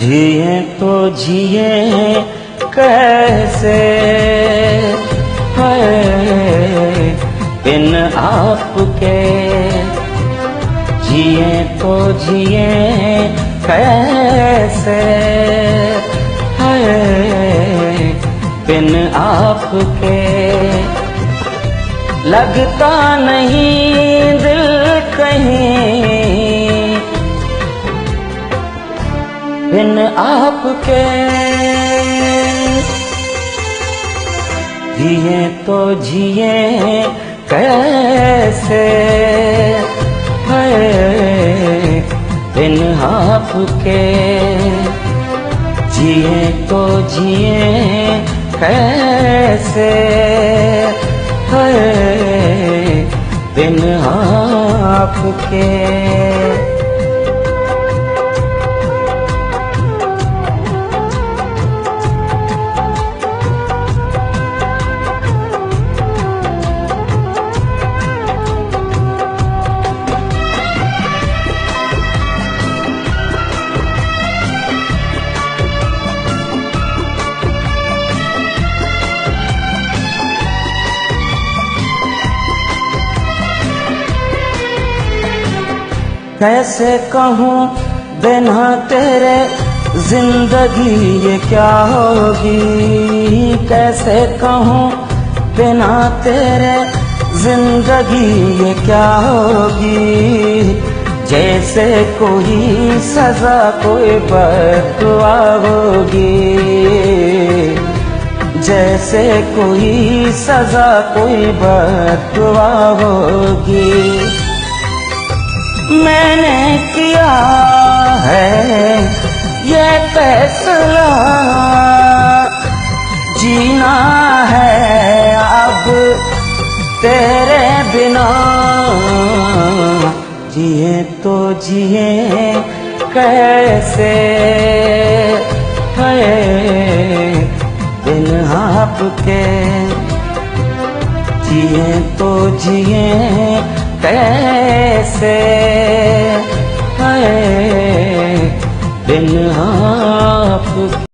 जिए तो जिए कैसे है बिन आपके, जिए तो जिए कैसे है बिन आपके। लगता नहीं दिल कहीं बिन आपके, जिए तो जिए कैसे है बिन आपके, जिए तो जिए कैसे है बिन आपके। कैसे कहूँ बिना तेरे जिंदगी ये क्या होगी, कैसे कहूँ बिना तेरे जिंदगी ये क्या होगी। जैसे कोई सजा कोई बददुआ होगी, जैसे कोई सजा कोई बददुआ होगी। मैंने किया है ये फैसला, जीना है अब तेरे बिना। जिए तो जिए कैसे है बिन आपके, जिए तो जिए कैसे है बिन आपके।